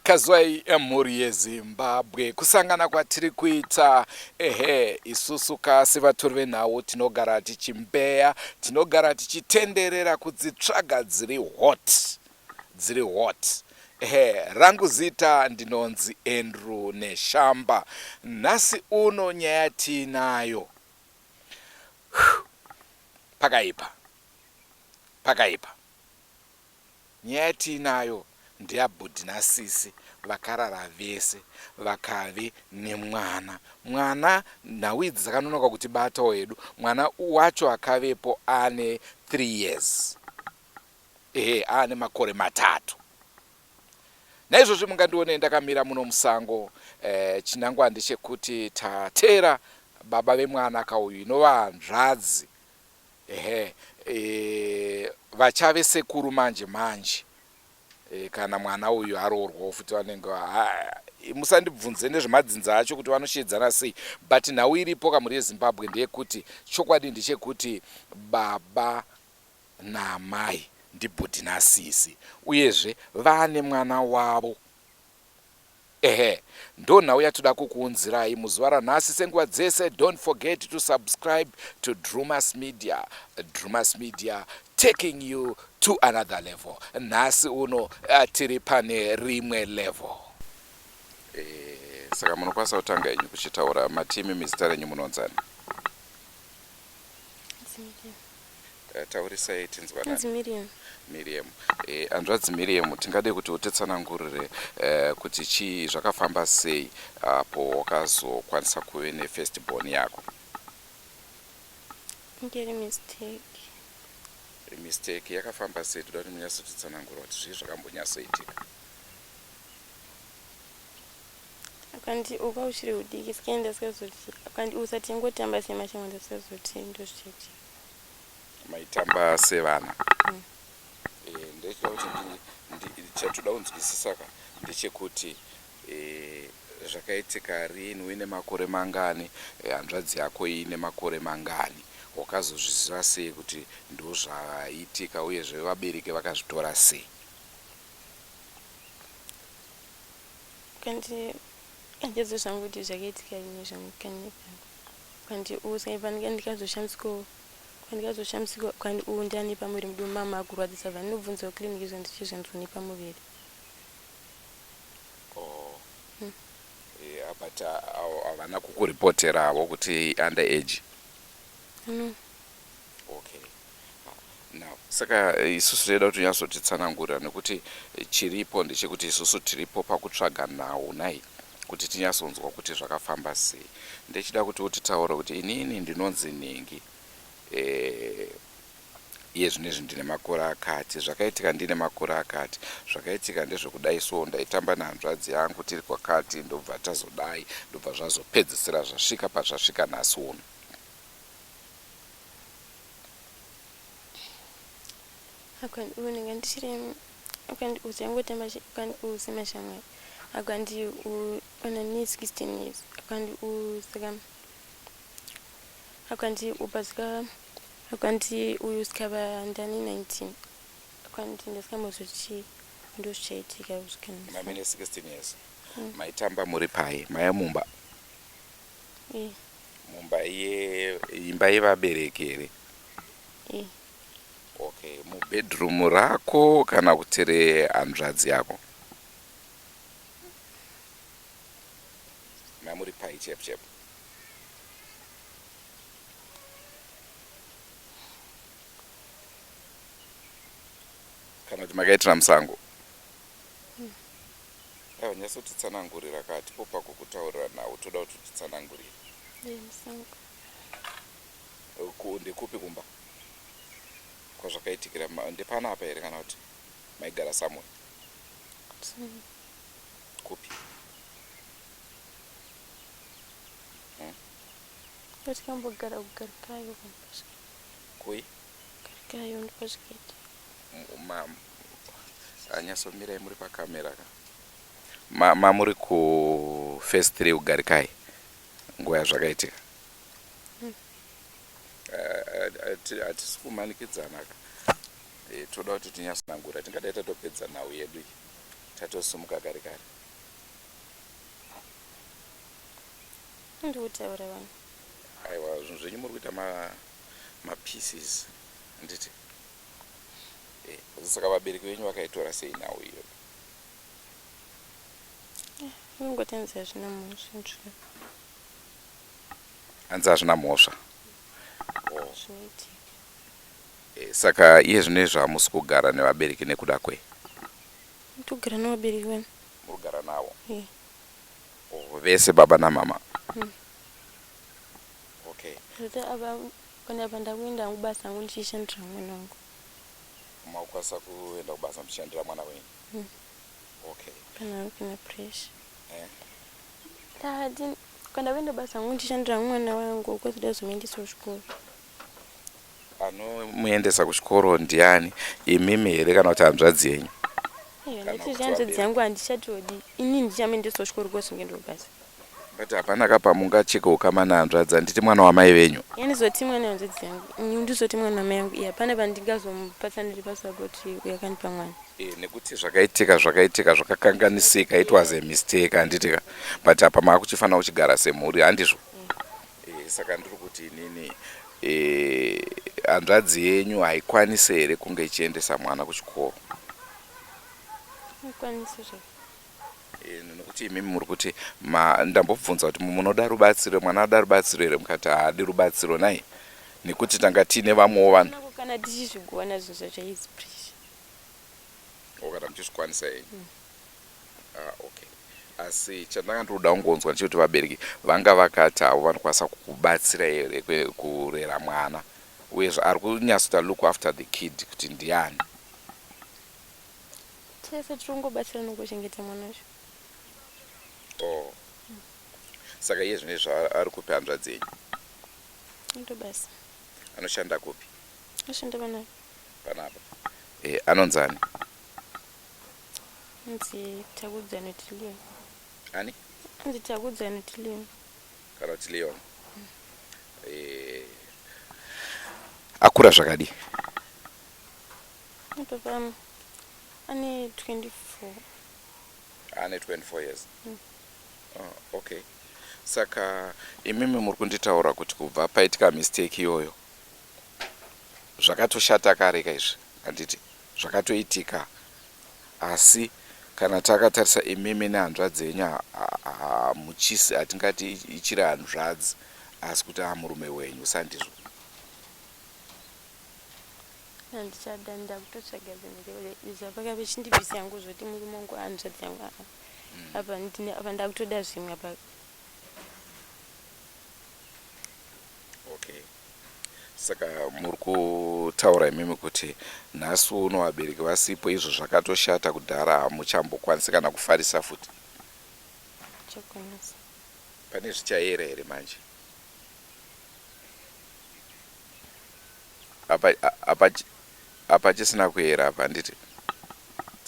Kazwai emhuri yeZimbabwe kusangana kwatiri kuita isusu kasi vatori venhau tinogara tichimbeya, tinogara tichitenderera kudzitsvaga dziri hot. Rangu zita ndinonzi Andrew Neshamba. Nhasi uno nyaya tinayo pakaipa. Nyaya tinayo ndeyabhudhi nasisi vakarara vese vakave nemwana. Mwana nhau idzi dzakanonoka kuti batawo hedu. Mwana wacho akavepo ane 3 years. Ane makore 3. Naizvozvo mungandione ndakamira muno musango. Chinangwa ndechekuti tatera baba vemwana kauyu inova hanzvadzi. Vachave sekuru manje. Kana mwana uyu aroorwawo futi vanenge musandibvunze nezvemadzinza acho kuti vanoshedzana sei, but nhau iripo kamuri yeZimbabwe ndeyekuti chokwadi ndechekuti baba namai ndibhudhi nasisi uyezve vane mwana wavo. Ndo nhau yatoda kukuunzirai muzuva ranhasi. Senguva dzese, don't forget to subscribe to Drewmas Media, taking you to another level. Nhasi uno tiri pane rimwe level. Saka munokwanisa kutanga inyu kuchitaura matimi mizita renyu munonzani. Taurisai tinzwanani. Miriam. Hanzvadzi Miriam, tingade kuti utitsanangurire kuti chii zvakafamba sei apo wakazokwanisa kuve nefirst born yako. Mistake yakafamba sei? Toda kuti munyatsotitsanangura kuti zvii zvakambonyatsoitika. Kandi uka uchiri udiki sikaenda sikazoti kandi usati ngotamba semashamwa ndasazoti ndozvichaitika. Maitamba sevana. Ndechida kuti chatoda kunzwisisa ndechekuti zvakaitika rini, uine makore mangani, hanzvadzi yako ine makore mangani, wakazozviziva sei kuti ndo zvaitika uyezve vabereki vakazvitora sei? Kandi andizvo zvangu kuti zvakaitika rini zvangu kandi usaipanika ndikazoshambisikwa kandi ndani pamuviri mudu mama akurwadzisa vanhu nobvunzawo kiriniki zvandichizvanzoni pamuviri. But havana kukuripoterawo kuti under age? No. Okay. Now, saka isusu toda kuti unyatsotitsanangurira nekuti chiripo ndechekuti isusu tiripo pakutsvaga nhau nai kuti tinyatsonzwa kuti zvakafamba sei. Ndechida kuti utitaure kuti inini ndinonzi Ningi. Iye zvinezvi ndine makore akati, zvakaitika ndine makore akati, zvakaitika ndezvekudai so ndaitamba nehanzvadzi yangu tiri kwakati, ndobva tazodai, ndobva zvazopedzisira zvasvika pazvasvika nhasi uno. Akandi unenge ndichiri akandi uzangotamba akandi usemashamwa akandi una ni 16 years akandi usaka akandi upasika akandi uyuskava ndani 19 akandi ndasikamozochi ndozvichaitika kusvikana mamene 16 years. Maitamba muri pai? Maya mumba? Mumba imba yevabereki here? Okay, mubedroom rako kana kuti rehanzvadzi yako? Mamuri pai chep. Kana kuti makaitira musango? Nyatsotitsanangurira kati popa kukutaurira nhau toda kuti utitsanangurire. Musango. Ndekupi kumba kwazvakaitikira? Ndepana apa here kana kuti maigara samwe? Kupi? Tikambogara kugarikayo kampasvika. Kui? Garikayo ndopasvikaita. Anyatsomirai muri pakamera ka? Muri ku phase 3 ugarikai nguva yazvakaitika? Hatisi kumanikidzana ka. Toda kuti tinyatsanangura, tingadaita topedza nhau yedu. tatosumuka kare kare. ndikutaura vanhu Aiwa, zvinhu zvenyu muri kuita mapieces nditi. Saka vabereki venyu vakaitora sei nhau iyo? ungotanzi hazvina mhosva Hanzi hazvina mhosva. zvinoitika. Saka iye zvinezvi hamusi kugara nevabereki nekuda kwei? togara nevabereki vanhu. Muri kugara navo? Ye. Vese baba namama? Okay. Zota ava kana apa ndakuenda kubasa hangu ndichishandira mwana wangu. Makukwanisa kuenda kubasa muchishandira mwana wenyu? Okay. Kana pressure. Tadi kana kuenda basa hangu ndichishandira mwana wangu kwazida zomuendesa kuchikoro. Anomuendesa kuchikoro ndiani? Imimi here kana kuti hanzvadzi yenyu? Nditi hanzvadzi yangu handichatodi. Ini ndichamuendesa kuchikoro kwazongenda kubasa. But hapana kapa mungachekeuka mana hanzvadzi, handiti mwana wamai venyu? Yani zoti mwana hanzvadzi yangu. Ini ndizoti mwana wamai yangu. Hapana pandingazomupatsaniri pasapoti yakanipa mwana. Nekuti zvakaitika zvakakanganisika, it was a mistake handitika. But apa makuchifanira kuchigara semhuri handizvo? Saka ndiri kuti inini hanzvadzi yenyu haikwanisi here kunge ichiendesa mwana kuchikoro? Ikwanisi zvake. Nekuti imimi muri kuti ndambobvunza kuti munoda rubatsiro, mwana ada rubatsiro here, mukati haadi rubatsiro nai? Nekuti tanga tiine vamwewo vanhu. Kana tichizvigona zvinhu zvacho izi pressure. Kana muchizvikwanisa yenyu? Okay. Asi chandanga ndoda kungonzwa ndechekuti vabereki vanga vakati avo vanokwanisa kukubatsira here kurera mwana, uyezve ari kunyatsoita look after the kid kuti ndiani? Tese tirongobatsira nokuchengeta mwana wacho. Saka iye zvinezvi ari kupi hanzvadzi yenyu? Ndobasa. Anoshanda kupi? Anoshanda panapa. Panapa. Anonzani? Anzi takudzana tilioni. Ani? Anzi takudzana tilioni. Kana kuti Leon. Akura zvakadi? Papa ane 24. Ane 24 years. Okay. Saka imimi muri kunditaura kuti kubva paitika mistake iyoyo zvakatoshata kare izvi, handiti zvakatoitika, asi kana takatarisa imimi nehanzvadzi yenyu muchisi hatingati ichiri hanzvadzi, asi kuti murume wenyu, sandizvo? Handichada ndakutotsvaga zvinhu izvi pakava chindibvisa yangu zvoti murume wangu hanzvadzi yangu apa ndakutoda zvimwe apa. Okay. Saka muri kutaura imimi kuti nhasi uno vabereki vasipo, izvo zvakatoshata kudhara, hamuchambokwanisi kana kufarisa futi? Chakwanisa. Pane zvichayera here manje? Apa chisina kuyera apa, handiti?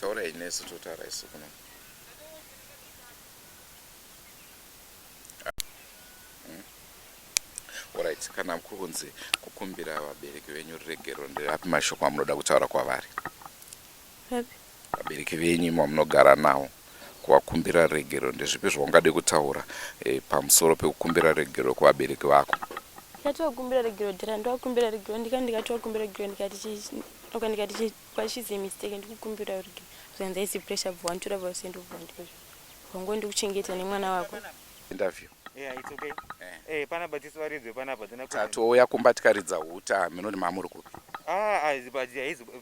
Taurai nesu totaura isu kuno. Alright, kana kuri kunzi kukumbira vabereki venyu ruregero, ndirapi mashoko amunoda kutaura kwavari? Vabereki venyu mamunogara navo, kuvakumbira ruregero, ndezvipi zvaungade kutaura pamusoro pekukumbira ruregero kuvabereki vako? Ndikatovakumbira ruregero dhara, ndovakumbira ruregero, ndikatovakumbira ruregero ndikati kwashize mistake, ndikukumbira ruregero. Zvanzi aisi pressure bva wanditora vausendo bva ndizvo. Vangu ndikuchengeta nemwana wako. Interview. Yeah, it's okay. Panapa tiswaridzwe panapa tena kuti. Tatouya kumbatikaridza huta, munoti mamuri kupi?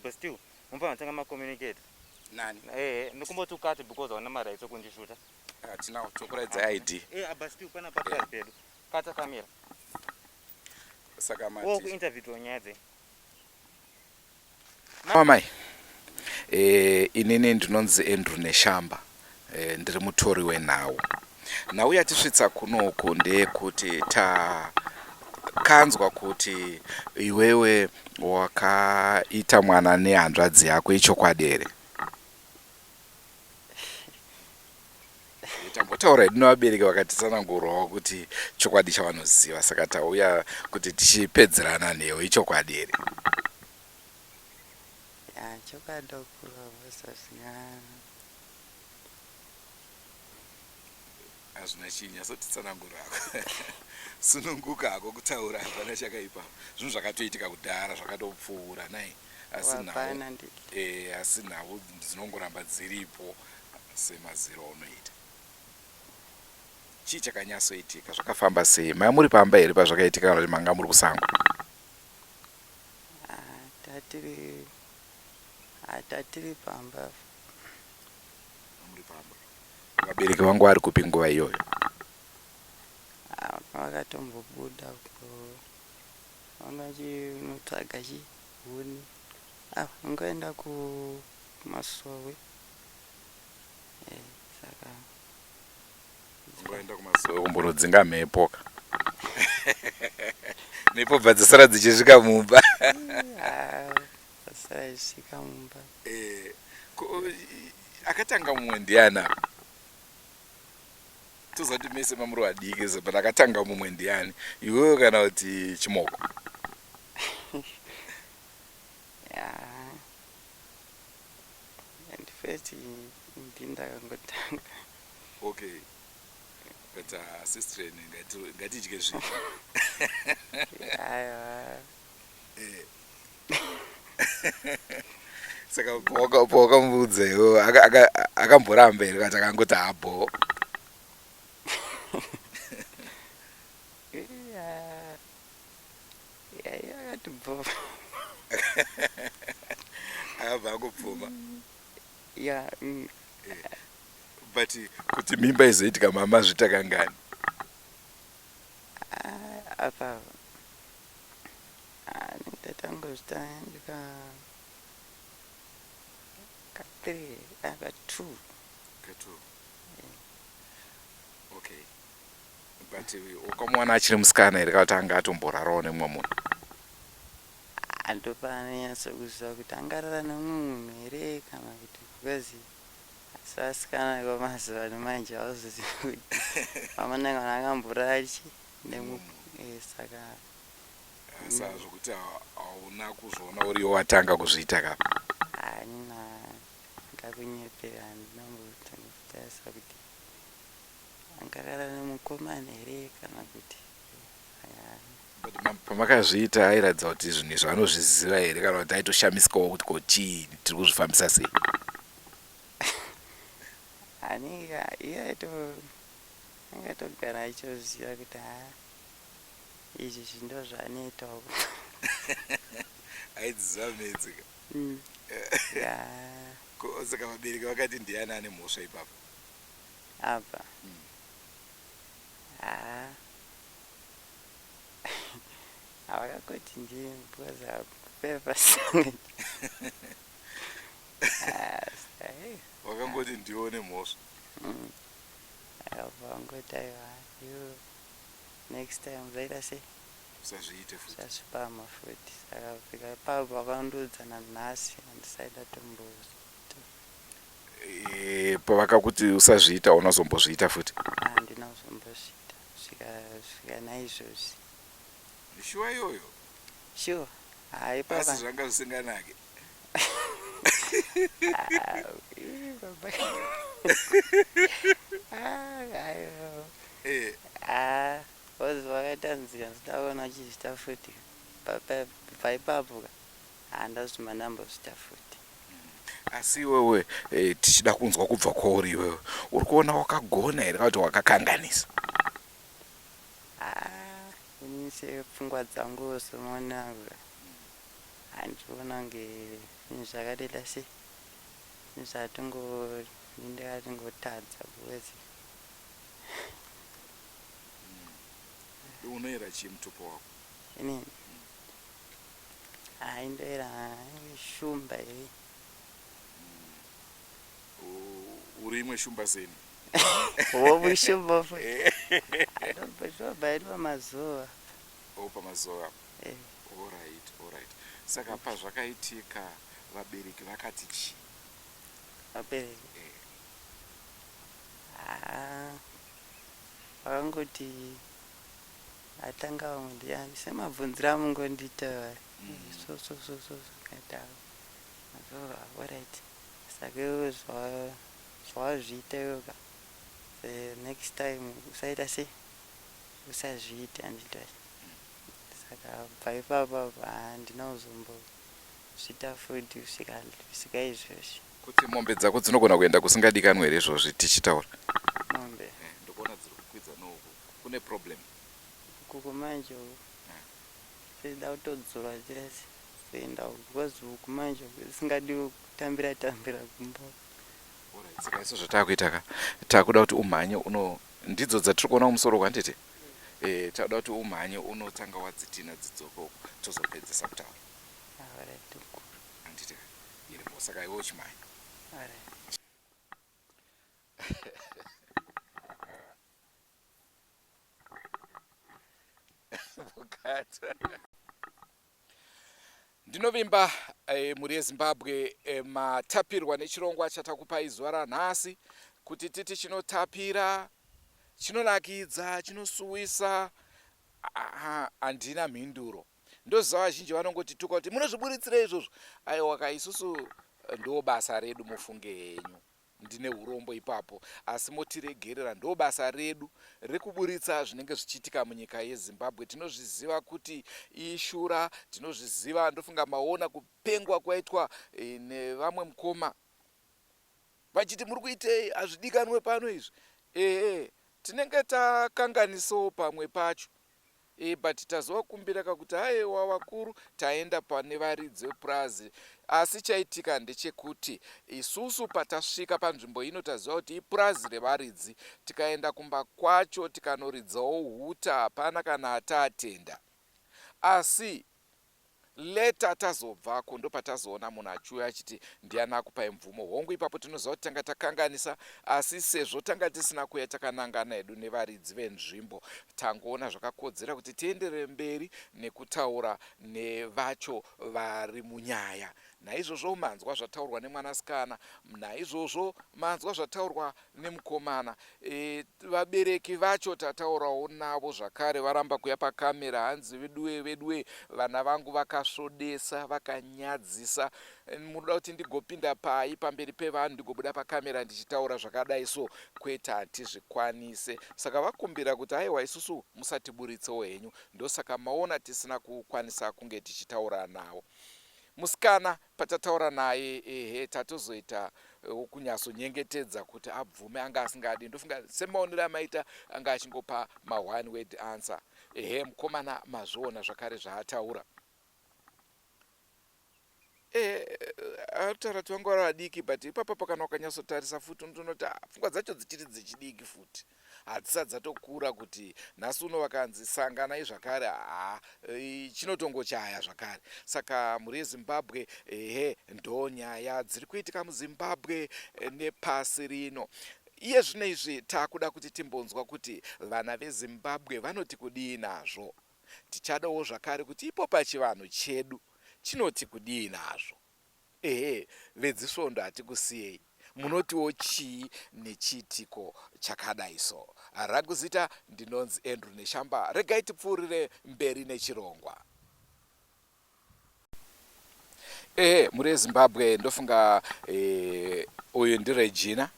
But still, mumva tanga ma communicate. Nani? Ndikumboti ukati because hauna mara iso kundishuta. Tinawo tokuradza ID. But still panapa pedu. Kata kamera. Saka mati. Woku interview tonyadze. Mamai. Inini ndinonzi Andrew Neshamba. Ndiri mutori wenhau. Nhau yatisvitsa kunoku ndeyekuti takanzwa kuti iwewe wakaita mwana nehanzvadzi yako, ichokwadi here? Tambotaura hedu nevabereki vakatitsanangurawo kuti chokwadi chavanoziva, saka tauya kuti tichipedzerana newe, ichokwadi here? Chokwadi okura vasasina hazvina chinya sotitsanangura ako sununguka ako kutaura hapana chakaipa zvinhu zvakatoitika kudhara zvakatopfuura nai asi nhau dzinongoramba dziripo semaziro unoita chii chakanyatsoitika zvakafamba sei mai muri pamba here pazvakaitika kana kuti manga muri kusango tatiri pamba muri pamba vabereki vangu vari kupi nguva iyoyo vakatombobuda vanga chinotsvaga chihuni vangaenda kumasowe saka ungaenda kumasowe kumbonodzinga mhepoka mhepo bva dzisara dzichisvika mumba dzasara dzisvika mumba akatanga mumwe ndiana tozati mese mamuri vadiki but akatanga mumwe ndiani iwewe kana kuti chimoko first ndindakangotanga okay but sister ngatidye zvinhu saka pawakamubudza iwo akamboramba here kati akangoti habho akatibvova akabva angobvuma but kuti mimba izoitika mama zvitakangani apa ndatangozvita ndika ka3 ka2 okay but wakamuwana achiri musikana here kana kuti anga atomborarawo nemumwe munhu andopananyatsokuziva kuti angarara nemumwe munhu here kana kuti because asi vasikana kwamazuva ano manje hauzozivi kuti vamananga vanangamborara saka zvokuti hauna kuzoona uriwo watanga kuzviita kapa hanina ngakunyepera handinambotangotarisa kuti angarara nemukomana here kana kuti pamakazviita airatidza kuti zvinhu izvo anozviziva here kana kuti aitoshamisikawo kuti kochii tiri kuzvifambisa sei anika iye angatogara achiziva kuti izvi zvindo zvaanoitawo aidziziva medzika saka vabereki vakati ndiani ane mhosva ipapo apa havakakoti ndii because pepasange wakangoti ndiwo nemhosva vangoti aiwa iwo next time uzaita sei usazviite futi usazvipama futi saka fika ipapo vakandodzana nhasi handisaida tomboza pavakakuti usazviita unozombozviita futi handina kuzombozviita svika naizvozvi shuwa iyoyo sure asi zvanga zvisinganake ozi vakatanzira zvidaona chizvita futi paipapo handazviti mandambozvita futi asi iwewe tichida kunzwa kubva kwauri iwewe uri kuona wakagona here kana kuti wakakanganisa ini sepfungwa dzangu somonangu handiona nge zvinhu zvakadela sei zvinhu zvatingotadza kuwezi unoera chii mutupo wako inini indoera shumba here uri imwe shumba seni womushumba shobha iri pamazuva pamazuva alright saka pazvakaitika vabereki vakati chii vabereki vakangoti atanga vamwe ndiani semabvunzira amungondiita kaita alright saka iwo zvawazviita iwoka the next time usaita sei usazviita handiti saka bva ipapo handinauzombozvita futi kusvika izvozvi. Kuti mombe dzako dzinogona kuenda kusingadikanwe here izvozvi tichitaura Mombe ndikuona dziri kukwidza nouku kune problem kuku manje zvoda kutodzorwa chirese kuenda because uku manje zvisingadi kutambira kumba. saka iso zvataakuita taakuda kuti umhanye ndidzo dzatiri kuona kumusoro kwandete takuda kuti umhanye unotanga wadzitina dzidzoko tozopedzesa kutaura handite irimo saka iwe uchimhanya ndinovimba muri yezimbabwe matapirwa nechirongwa chatakupai zuva ranhasi kuti titi chinotapira chinonakidza chinosuwisa handina mhinduro. Ndoziva vazhinji vanongotituka kuti munozviburitsira izvozvo. Aiwa isusu ndo basa redu mufunge henyu. Ndine urombo ipapo asi motiregerera ndo basa redu rekuburitsa zvinenge zvichiitika munyika yeZimbabwe. Tinozviziva kuti ishura, tinozviziva ndofunga maona kupengwa kwaitwa nevamwe mukoma vachiti muri kuitei hazvidikanwe pano izvi. Tinenge takanganisawo pamwe pacho. But tazokumbira kuti haiwa vakuru taenda pane varidzi vepurazi. Asi chaitika ndechekuti isusu patasvika panzvimbo ino taziva kuti ipurazi revaridzi, tikaenda kumba kwacho tikanoridzawo huta hapana kana ataatenda. Asi leta tazobvako ndo patazoona munhu achiuya achiti ndiani akupai mvumo. Hongu ipapo tinoziva kuti tanga takanganisa, asi sezvo tanga tisina kuya takanangana hedu nevaridzi venzvimbo, tangoona zvakakodzera kuti tienderere mberi nekutaura nevacho vari munyaya. Naizvozvo manzwa zvataurwa nemwanasikana, naizvozvo manzwa zvataurwa nemukomana. Vabereki vacho tataurawo navo zvakare, varamba kuya pakamera, hanzi veduwe vana vangu vakasvodesa vakanyadzisa. Munoda kuti ndigopinda pai pamberi pevanhu ndigobuda pakamera ndichitaura zvakadai so, kwete hatizvikwanise. Saka vakumbira kuti haiwa isusu musatiburitsewo henyu. Ndosaka maona tisina kukwanisa kunge tichitaura navo. Musikana patataura naye tatozoita kunyatsonyengetedza kuti abvume, anga asingadi. Ndofunga semaonero amaita anga achingopa one word answer. Mukomana mazviona zvakare zvaataura. Ataura kuti vanga vari vadiki, but ipapo kana ukanyatsotarisa futi unonoti pfungwa dzacho dzichiri dzechidiki futi. Hadzisati dzatokura kuti nhasi uno vakanzi sanganai zvakare, chinotongochaya zvakare. Saka muri yeZimbabwe ndo nyaya dziri kuitika muZimbabwe nepasi rino. Iye zvino izvi taakuda kuti timbonzwa kuti vana veZimbabwe vanoti kudii nazvo. Tichadawo zvakare kuti ipo pachivanhu chedu chinoti kudii nazvo. Vedzisvondo hatikusiyei. Munotiwo chii nechiitiko chakadai so. Rangu zita ndinonzi Andrew Neshamba. Regai tipfuurire mberi nechirongwa. Muri yeZimbabwe ndofunga uyu ndiRegina.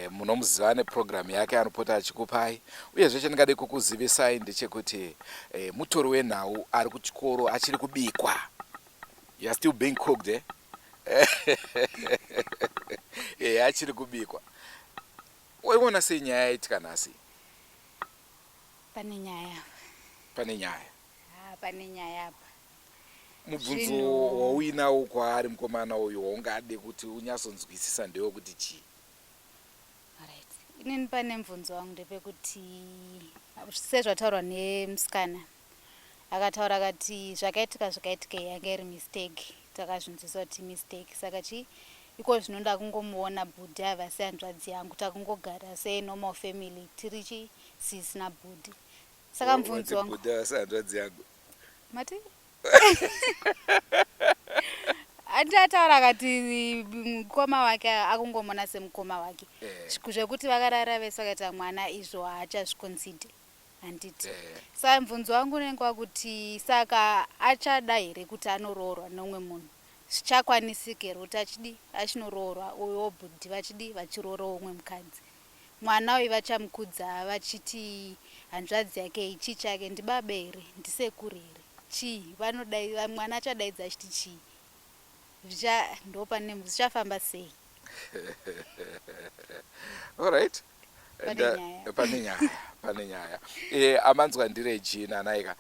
Munomuziva neprogramu yake anopota achikupai. Uyezve chandingade kukuzivisai ndechekuti mutori wenhau ari kuchikoro achiri kubikwa. You are still being cooked, achiri kubikwa. Waiona sei nyaya yaitika nhasi? Pane nyaya. Pane nyaya. Pane nyaya apa. Mubvunzo wauinawo kwaari mukomana uyu waungade kuti unyatsonzwisisa ndewo kuti chii? Alright. Inini pane mubvunzo wangu ndepekuti sezvataurwa nemusikana. Akataura akati zvakaitika yanga iri mistake. Takazvinzwisa kuti mistake. Saka iko zvinoda kungomuona bhudhi ava sehanzvadzi yangu, takungogara sei normal family tiri sisi nabhudhi. Saka mubvunzo wangu bhudhi ava sehanzvadzi yangu mati atataura akati mukoma wake akungomona semukoma wake, zvekuti vakarara vese vakaita mwana izvo haachazvikonside handiti. Saka mubvunzo wangu unenge wakuti saka achada here kuti anoroorwa nomwe munhu? Zvichakwanisika here kuti achidi achinoroorwa uyo bhudhi vachiroora umwe mukadzi? mwana uyu vachamukudza vachiti hanzvadzi yake ichi chake ndibaba here ndisekuru here chii mwana achadaidza achiti chii ndo pane zvichafamba sei Alright. Pane nyaya amanzwa ndirejina naika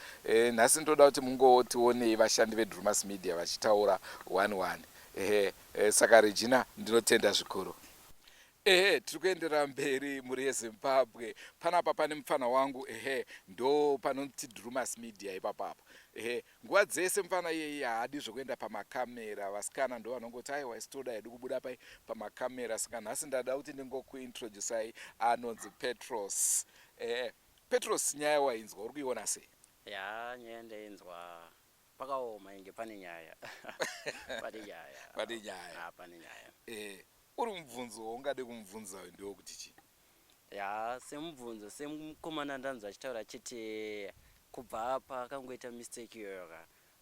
nhasi ndoda kuti mungotionei vashandi veDrewmas Media vachitaura 1-1 saka Regina ndinotenda zvikuru. Tiri kuendera mberi muri yeZimbabwe. Panapa pane mufana wangu ndo panoti Drewmas Media ipapapa. Nguva dzese mufana iyeye haadi zvokuenda pamakamera. Vasikana ndo vanongoti aiwa isitoda hedu kubuda pamakamera. Saka nhasi ndada kuti ndingokuintroducai anonzi Petros. Petros, nyaya wainzwa uri kuiona sei? Ya, nyaya ndainzwa pakaoma inge pane nyaya. Pane nyaya. Uri mubvunzo ungade kumubvunza ndio kuti chi? Ya, semubvunzo semukomana ndanzwa achitaura chete kubva apa akangoita mistake iyoyo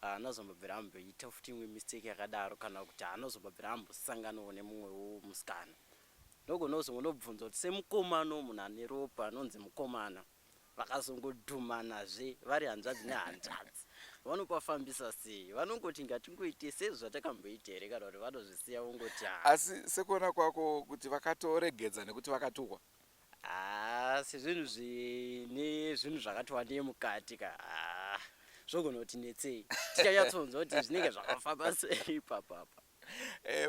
anozombobvira amboita futi imwe mistake yakadaro kana kuti anozombobvira ambosanganawo nemumwewo musikana. Ndogonozonobvunza kuti semukomana munhu ane ropa anonzi mukomana vakazongodhumanazve vari hanzvadzi nehanzvadzi vanopafambisa sei? Vanongoti ngatingoite sezvatakamboita here kana kuti vanozvisiya vongoti asi sekuona kwako kuti vakatoregedza nekuti vakatukwa? Sezvinhu zvine zvinhu zvakati wandei mukati zvogona kuti netsei tichanyatsonzwa kuti zvinenge zvakafamba sei ipapapa.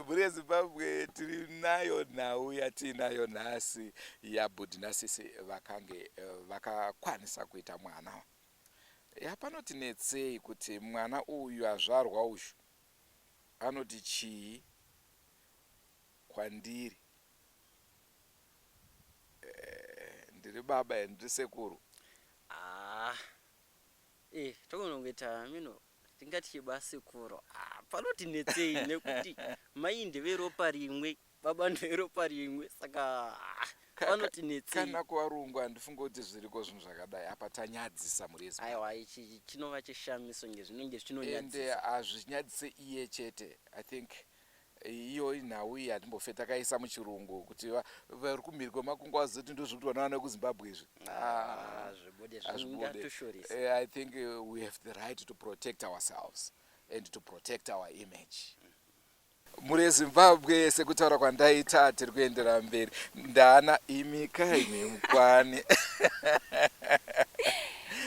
Muri yeZimbabwe tiri nayo nhau yatinayo nhasi yabhodhinasisi vakange vakakwanisa kuita mwana. Panoti netsei kuti mwana uyu azvarwa uyu anoti chii kwandiri? Ndiri baba ndiri sekuru. Togonongeta mino tingati basekuru. Panoti netsei nekuti mai ndeveropa rimwe baba ndeveropa rimwe saka panoti netsei. Kana kuvarungu handifunga kuti zviriko zvinhu zvakadai apa tanyadzisa muri yeZimbabwe. Aiwa ichi chinova chishamiso ngezvinenge zvinonyadzisa. Ende hazvinyadzise iye chete. I think iyo nhau iyi hatimbofeta takaisa muchirungu kuti vari kumhiri kwemakungwa zvedu ndozvekuti vanawana kuZimbabwe izvi. I think we have the right to protect ourselves and to protect our image. Muri yeZimbabwe sekutaura kwandaita tiri kuendera mberi. Ndana imikai mukwani.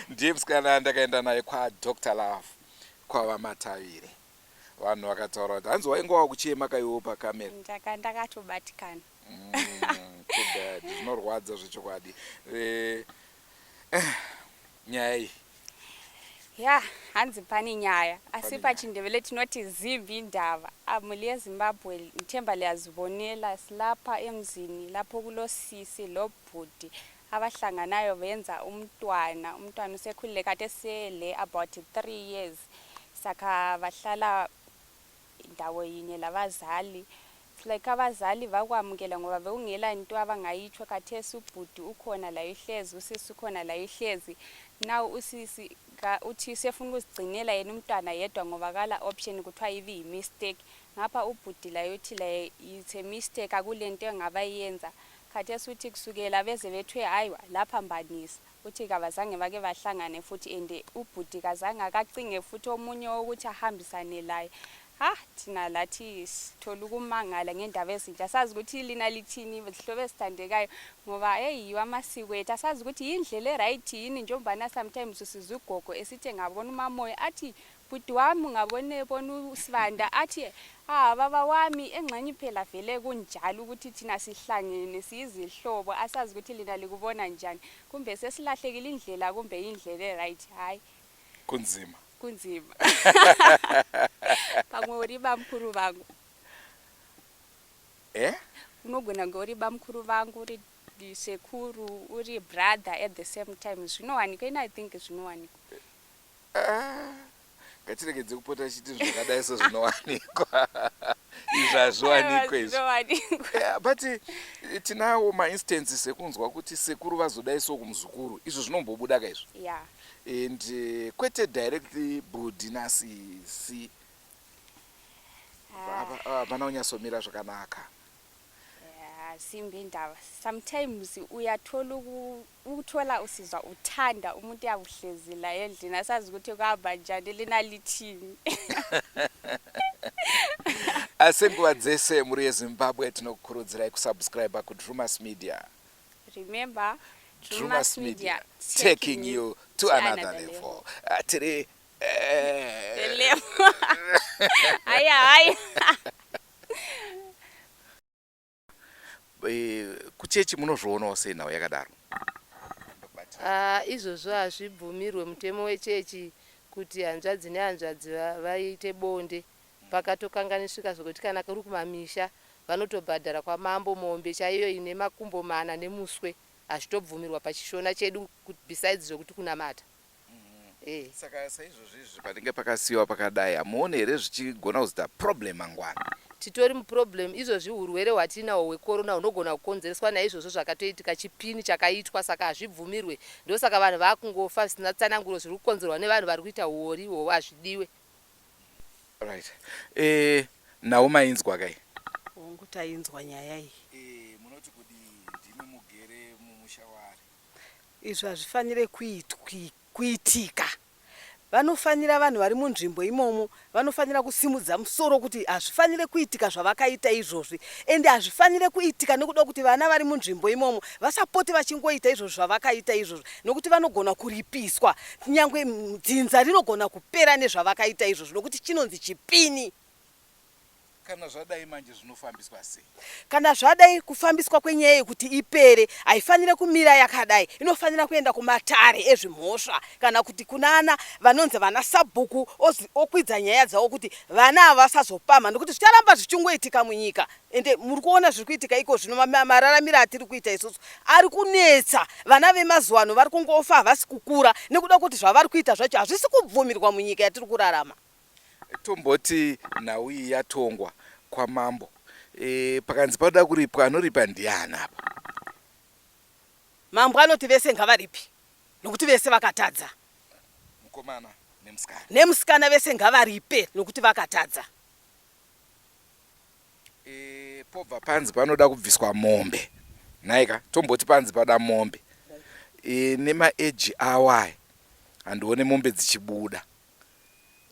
Ndiye musikana ndakaenda naye kwaDr. Love kwavamatavire. Vanhu vakataura kuti hanzi wainge wakuchema kaiwo pakamera. Ndakatobatikana. Zvinorwadza zvechokwadi. Nyaya iyi ya hanzi pane nyaya asi pachindevele tinoti zimbi ndava muri yeZimbabwe nthemba liyazibonela silapha emzini lapho kulosisi lobhudi abahlanganayo benza umntwana usekhulile kade sele about 3 years saka bahlala indawo yinye labazali like abazali vakwamukela ngoba bekungela into abangayitshwa kathesi ubhudi ukhona la ihlezi usisi ukhona la ihlezi now usisi uthi sefuna ukuzigcinela yena umntwana yedwa ngoba kala option kuthiwa ibi mistake ngapha ubhudi la yothi la it's a mistake akulento engabayenza kathesi uthi kusukela beze bethwe hayiwa lapha mbanisa uthi kabazange bake bahlangane futhi ende ubhudi kazange akacinge futhi omunye ukuthi ahambisane laye thina lathi sithola ukumangala ngendaba ezintsha sazi ukuthi lina lithini izihlobo ezithandekayo ngoba yiwa amasiko ethu asazi ukuthi yindlela eright yini njengoba sometimes usizwe ugogo esithi ngabona umamoya athi bhuti wami ngabone bona usibanda athi baba wami engxenye phela vele kunjalo ukuthi thina sihlangene sizihlobo asazi ukuthi lina likubona njani kumbe sesilahlekile indlela kumbe indlela eright hayi kunzima pamwe bamkhulu bangu unogona ngori bamkhulu bangu uri sekuru uri brother at the same time zvinowanika ina I think zvinowanika ngatiregedze kupota chiti zvakadai sezvinowanikwa izvazviwanikwa izvi but tinawo mainstances ekunzwa kuti sekuru vazodaiso kumuzukuru izvo zvinombobuda kaizvo and kwete directly bhodhinasisi hapana unyatsomira zvakanaka simbi indaba. Sometimes uyathola ukuthola usizwa uthanda umuntu yabuhlezi la endlini asazi ukuthi kwahamba njani lina lithini. Asengwadzese muri yeZimbabwe tinokukurudzirai kusubscribe kuDrewmas Media. Remember, Drewmas Media taking you to another level. Today the level. Aya. Kuchechi munozvoonawo sei nhau yakadaro? Izvozvo hazvibvumirwe mutemo wechechi kuti hanzvadzi nehanzvadzi vaite bonde pakatokanganisvika zvokuti kana kuri kumamisha vanotobhadhara kwamambo mombe chaiyo ine makumbo mana nemuswe. Hazvitobvumirwa pachishona chedu besides zvokuti kunamata. Saka saizvozvi panenge pakasiyiwa pakadai hamuoni here zvichigona kuzoita problem mangwana? Titori muproblem izvozvi urwere hwatinahwo hwekorona hunogona kukonzereswa naizvozvo zvakatoitika chipini chakaitwa, saka hazvibvumirwe. Ndosaka vanhu vakungofa zvisina tsananguro zviri kukonzerwa nevanhu vari kuita huori ihwohwo hazvidiwe. Right. Nawo mainzwa kai? Hongu tainzwa nyaya iyi. Munoti kuti ndimi mugere mumushawari. Izvi hazvifanire kuitika. Vanofanira vanhu vari munzvimbo imomo vanofanira kusimudza musoro kuti hazvifanire kuitika zvavakaita izvozvi, ende hazvifanire kuitika nekuda kuti vana vari munzvimbo imomo vasapoti vachingoita izvozvi zvavakaita izvozvi, nokuti vanogona kuripiswa, nyangwe dzinza rinogona kupera nezvavakaita izvozvi nokuti chinonzi chipini. Kana zvadai manje zvinofambiswa sei? Kana zvadai kufambiswa kwenyaya yekuti ipere haifanire kumira yakadai, inofanira kuenda kumatare ezvimhosva kana kuti kunana vanonzi vana sabhuku okwidza nyaya dzavo kuti vana havasazopama nokuti zvicharamba zvichingoitika munyika. Ende muri kuona zviri kuitika iko zvino mararamiro atiri kuita isusu ari kunetsa. Vana vemazuva ano vari kungofa havasi kukura nekuda kuti zvavari kuita zvacho hazvisi kubvumirwa munyika yatiri kurarama. Tomboti nhau iyi yatongwa kwamambo, pakanzi pauda kuripwa anoripa ndiani apa? Mambo anoti vese ngavaripi nokuti vese vakatadza. Mukomana nemusikana. Nemusikana vese ngavaripe nokuti vakatadza. Pobva panzi panoda kubviswa mombe. Naika tomboti panzi pada mombe. Nemaeji awai handione mombe dzichibuda.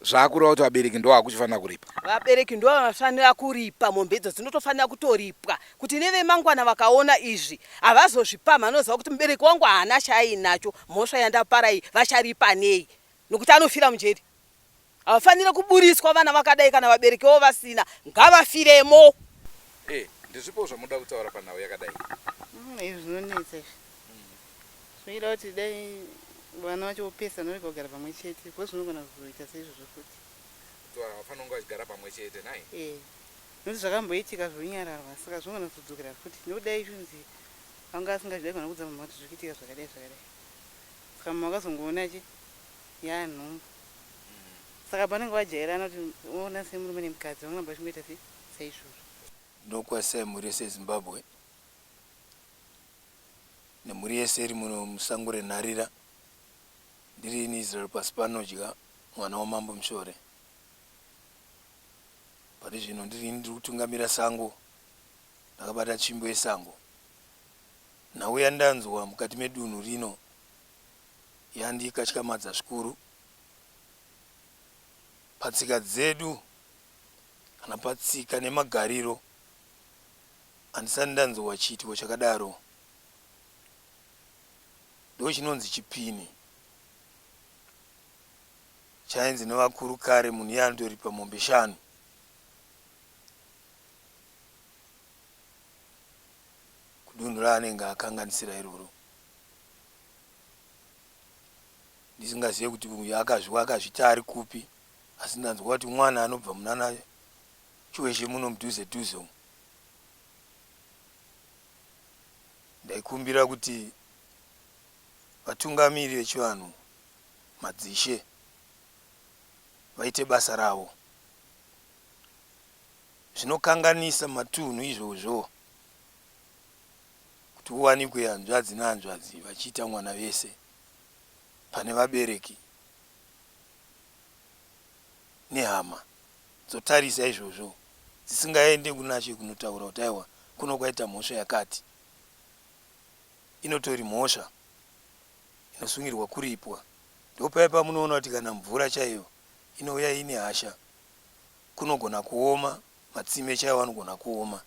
Zvakureva kuti vabereki ndo vakuchifanira kuripa. Vabereki ndo vanofanira kuripa mombe idzo dzinotofanira kutoripwa kuti nevemangwana vakaona izvi havazozvipama, anoziva kuti mubereki wangu haana chaainacho, mhosva yandapara iyi vacharipa nei nokuti anofira mujeri. Havafanire kuburiswa vana vakadai kana vabereki vavo vasina, ngavafiremo. Ndezvipo zvamuda kutaura panhau yakadai? Izvi zvinonetsa izvi. Zvinoita kuti dai vana vacho vopesana vari kugara pamwe chete, ko zvinogona kuzoita seizvozvo futi. Kuti vanhu vafanira kunge vachigara pamwe chete nai? Nokuti zvakamboitika zvonyararwa, saka zvinogona kuzodzokera futi. Nokudai zvunzi vanga asingazvidai kana kudza mama kuti zviri kuitika zvakadai zvakadai. Saka mama akazongoona chi yanhumbu. Saka panenge vajairana kuti ona semurume nemukadzi vanogamba vachingoita saizvozvo. Ndokwasai mhuri yese yeZimbabwe nemhuri yese iri muno musango renharira. Ndiri Israel pasi panodya mwana wamambo Mushore. Pari zvino ndiri kutungamira sango, ndakabata tsvimbo yesango. Nhau yandanzwa mukati medunhu rino yandikatyamadza zvikuru. Patsika dzedu kana patsika nemagariro handisati ndanzwa chiitiko chakadaro. Ndo chinonzi chipini. Chainzi nevakuru kare munhu yanotoripa mombe 5. Kudunhu raanenge akanganisira iroro. Ndisingazive kuti uyu akazvita ari kupi, asi ndanzwa kuti mwana anobva munana chiweshe muno mudhuze dhuze umu. Ndaikumbira kuti vatungamiri vechivanhu, madzishe, vaite basa ravo. Zvinokanganisa matunhu izvozvo kuti uwanikwe hanzvadzi nehanzvadzi vachiita mwana vese pane vabereki nehama dzotarisa izvozvo dzisingaende kunache kunotaura kuti aiwa kuno kwaita mhosva yakati, inotori mhosva inosungirwa kuripwa. Ndopaya pamunoona kuti kana mvura chaiyo inouya ine hasha, kunogona kuoma, matsime chaiwo anogona kuoma,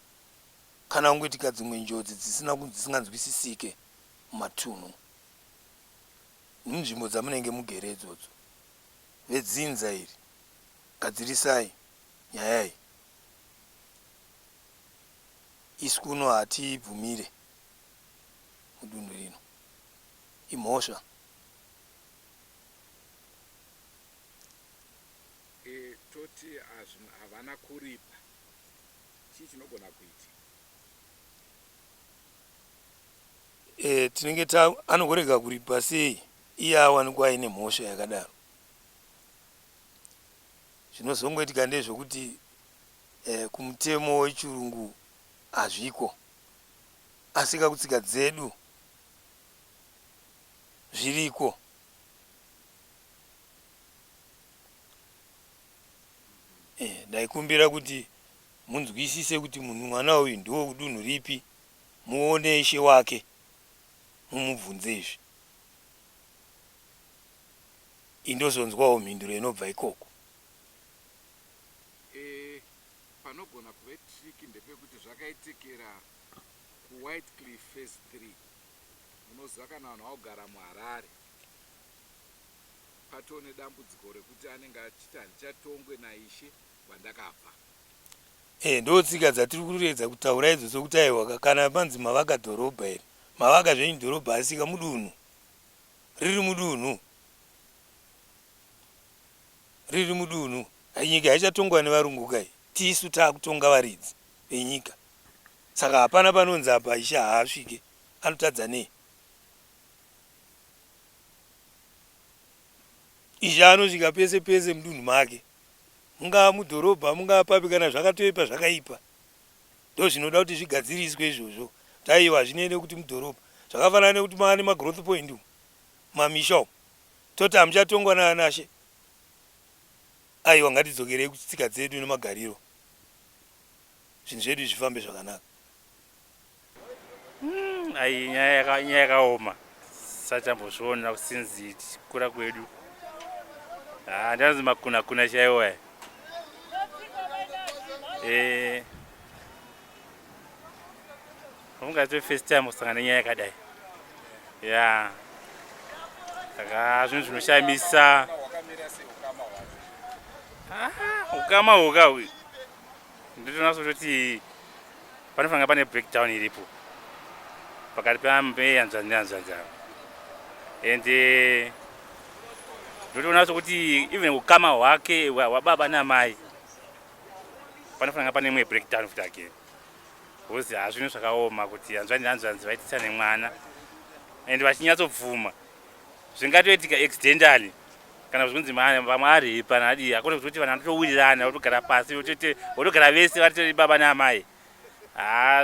kana kungoitika dzimwe njodzi dzisinganzwisisike mumatunhu munzvimbo dzamunenge mugere idzodzo. Vedzinza iri gadzirisai nyaya iyi. Isu kuno hatibvumire mudunhu rino, imhosva. Toti havana kuripa, chii chinogona kuitika? Tinenge anogorega kuripa sei iye awanikwa aine mhosva yakadaro. Zvinozongoitika ndezvokuti kumutemo wechirungu hazviko, asi kakutsika dzedu zviriko. Ndaikumbira kuti munzwisise kuti munhu mwana uyu ndiwo kudunhu ripi, muone ishe wake, mumubvunze izvi. Indozonzwawo mhinduro inobva ikoko. Panogona kuve triki ndepekuti zvakaitikira kuWhite Cliff Phase 3. Munoziva kana vanhu vaugara muHarare, patoo nedambudziko rekuti anenge achiti handichatongwe naishe wandakabva. Ndotsika dzatiri kuredza kutaura idzo sokuti aiwa kana panzi mavaka dhorobha iri, mavaka zvenyu dhorobha asika mudunhu, riri mudunhu, riri mudunhu. Nyika haichatongwa nevarungu kai, tisu taakutonga varidzi venyika. Saka hapana panonzi apa ishe haasvike, anotadza nei? Ishe anosvika pese pese mudunhu make, mungaa mudhorobha, mungaa papi, kana zvakatoipa zvakaipa. Ndo zvinoda kuti zvigadziriswe izvozvo. Taiwa zvinene kuti mudhorobha, zvakafanana nekuti maane magrowth point mamisha umu, toti hamuchatongwa naanashe. Aiwa, ngatidzokerei kutsika dzedu nemagariro, zvinhu zvedu zvifambe zvakanaka. Ai, nyaya yakaoma, sachambozviona since kura kwedu. Ndanzi makuna chaiwo. Ungaite first time usangana nenyaya yakadai. Saka zvinhu zvinoshamisa. Ukama hwoga uyu nditoona sekuti panofanira pane breakdown iripo pakati peHanzvadzi neHanzvadzi. Ende ndotoona sekuti even ukama hwake hwababa namai panofanira pane imwe breakdown futi again. Because hazvinhu zvakaoma kuti Hanzvadzi neHanzvadzi vaitisane mwana ende vachinyatsobvuma. Zvingatoitika accidentally kana zvinzi vamwe aripa nadi, hakuna kuti vanhu vanotowirirana votogara pasi votogara vese vari baba namai.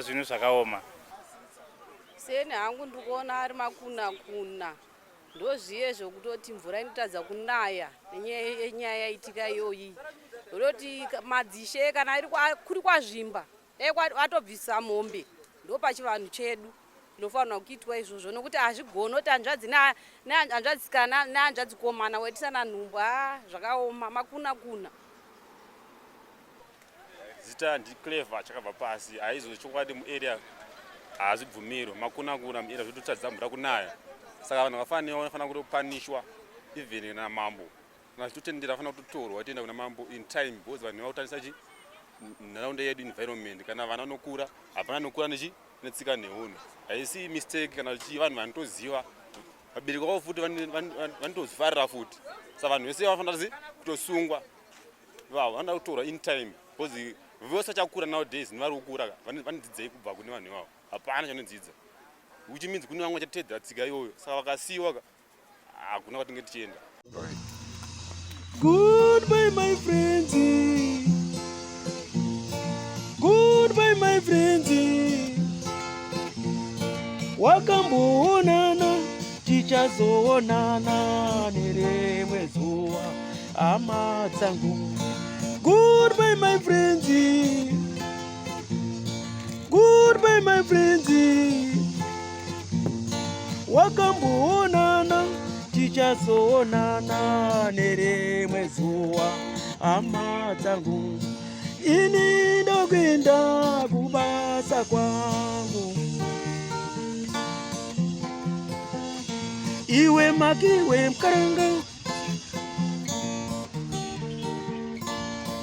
Zvinhu zvakaoma. Seni hangu ndikuona ari makuna ndozviye zvokutoti mvura inotadza kunaya nenyaya yaitika iyoyi. Ndoti madzishe kana kuri kwazvimba atobvisa mombe, ndo pachivanhu chedu ndofanira kuitwa izvozvo, nokuti hazvigona kuti hanzvadzikana nehanzvadzikomana waitisana nhumbu. Zvakaoma, makuna. Zita ndi clever chakabva pasi, haizo chokwadi muarea hazvibvumirwa, makuna muarea zvototadza mvura kunaya. Saka vanhu vanofanira kutopanishwa even namambo. Kana zvitotendera vanofana kutotorwa tienda kuna mambo in time, because vanhu vautanisachi nharaunda yedu environment. Kana vana vanokura, hapana nokura netsika neunhu. Haisi mistake kana vanhu vanotoziva. Vabereki vavo futi vanotozvifarira futi. Saka vanhu vese vanofanira kutosungwa. Vanoda kutorwa in time, because vose vachakura nowadays nevari kukura vanodzidzei kubva kune vanhu ivavo. Hapana chanodzidza. Which means kune vamwe vachatedzera tsika iyoyo. Saka vakasiyiwa hakuna kwatinge tichienda. Goodbye my friends. Goodbye my friends. Wakamboonana tichazoonana nerimwe zuva, hama dzangu. Goodbye my friends. Goodbye my friends. Wakamboonana tichazoonana nerimwe zuwa. Hama dzangu ini ndokuenda kubasa kwangu. Iwe makiwe mkaranga